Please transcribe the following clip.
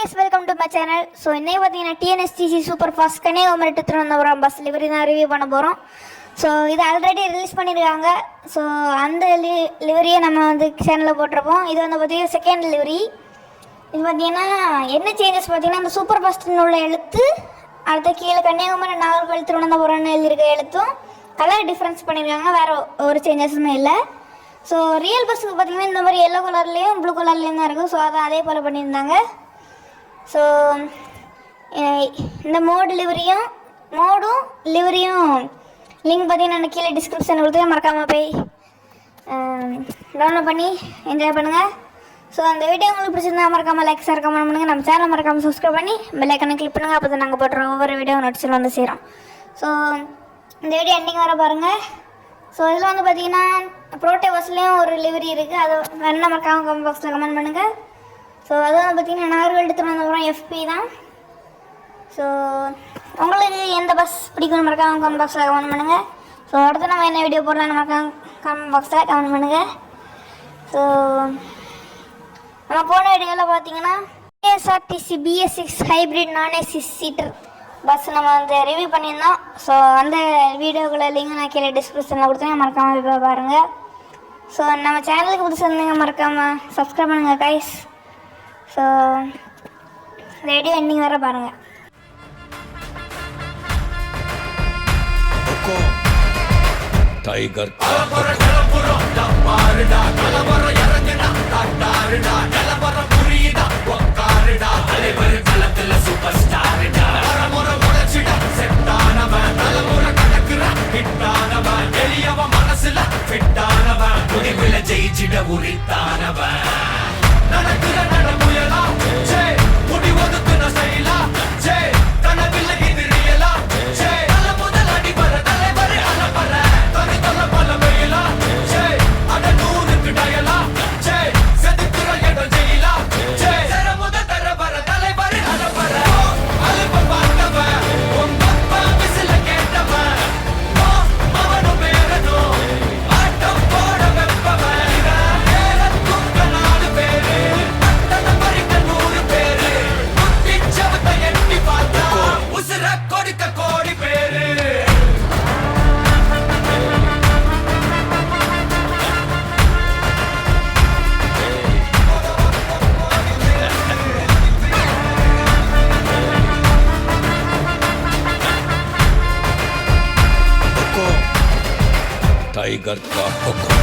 guys, welcome to my channel. So இன்னைக்கு பார்த்தீங்கன்னா TNSTC super fast Kanyakumari to Thiruvananthapuram bus livery தான் review பண்ண போகிறோம். ஸோ இது ஆல்ரெடி ரிலீஸ் பண்ணியிருக்காங்க. ஸோ அந்த லிவரியை நம்ம வந்து சேனலில் போட்டிருப்போம். இது வந்து பார்த்தீங்கன்னா செகண்ட் லிவரி. இது பார்த்தீங்கன்னா என்ன சேஞ்சஸ் பார்த்தீங்கன்னா அந்த சூப்பர் ஃபாஸ்ட்னு உள்ள எழுத்து அடுத்த கீழே கன்னியாகுமரி நாகர்கோவில் திருவனந்தபுரம்னு எழுதியிருக்க எழுத்தும் கலர் டிஃப்ரென்ஸ் பண்ணியிருக்காங்க. வேறு ஒரு சேஞ்சஸுமே இல்லை. ஸோ ரியல் பஸ்ஸுக்கு பார்த்தீங்கன்னா இந்த மாதிரி எல்லோ கலர்லேயும் ப்ளூ கலர்லேயும் தான் இருக்கும். ஸோ அதை அதே போல் பண்ணியிருந்தாங்க. ஸோ இந்த மோடும் லிவரியும் லிங்க் பார்த்தீங்கன்னா நான் கீழே டிஸ்கிரிப்ஷன் கொடுத்து மறக்காமல் போய் டவுன்லோட் பண்ணி என்ஜாய் பண்ணுங்கள். ஸோ அந்த வீடியோ உங்களுக்கு பிடிச்சிருந்தா மறக்காமல் லைக் ஷேர் கமெண்ட் பண்ணுங்கள். நம்ம சேனல் மறக்காமல் சப்ஸ்கிரைப் பண்ணி பெல் ஐக்கனை கிளிக் பண்ணுங்கள். அப்போ தான் நாங்கள் போட்டுறோம் ஒவ்வொரு வீடியோ நோட்டிஃபிகேஷன் வந்து சேரும். ஸோ இந்த வீடியோ எண்டிங் வர பாருங்கள். ஸோ இதில் வந்து பார்த்தீங்கன்னா ப்ரோட்டே பஸ்லேயும் ஒரு லிவரி இருக்குது. அது வேணா மறக்காமல் கமெண்ட் பாக்ஸில் கமெண்ட் பண்ணுங்கள். ஸோ அது வந்து பார்த்தீங்கன்னா நாகர்கோவில் திருவனந்தபுரம் எஃப்பி தான். ஸோ உங்களுக்கு எந்த பஸ் பிடிக்கும்னு மறக்காமல் கமெண்ட் பாக்ஸில் கமெண்ட் பண்ணுங்கள். ஸோ அடுத்து நம்ம என்ன வீடியோ போடலான்னு மறக்காம கமெண்ட் பாக்ஸில் கமெண்ட் பண்ணுங்கள். ஸோ நம்ம போன வீடியோவில் பார்த்தீங்கன்னா KSRTC BS6 ஹைப்ரிட் நான் ஏசி சீட்டர் பஸ் நம்ம வந்து ரிவ்யூ பண்ணியிருந்தோம். ஸோ அந்த வீடியோக்குள்ள லிங்க் நான் கீழே டிஸ்கிரிப்ஷனில் கொடுத்தேன், மறக்காமல் போய் பாருங்கள். ஸோ நம்ம சேனலுக்கு புதுசு இருந்தீங்க மறக்காமல் சப்ஸ்கிரைப் பண்ணுங்கள் கைஸ். ஸோ வீடியோ எண்டிங் வர பாருங்கள். டைகர் மனசுல ஃபிட்டானவன் முடிவுல ஜெயிச்சிட உரித்தானவன் நடக்குற நடமுயலா ஜே முடி ஒதுக்குன செயலா ஜே கனவில்லை இது ரியலா ஜே தல முதல் அடி வர தலைவர் அலப்பற தனி தல பல மேலா ஜே அட நூறுக்கு டயலா ஜே செதுக்குற இடம் ஜெயிலா ஜே தர முதல் தர வர தலைவர் அலப்பற அலுப்ப பார்த்தவன் உங்க அப்பா விசில கேட்டவன் அவனும் பேரனும் ஆட்டம் போட வெப்பவன் टाइगर का हुक्म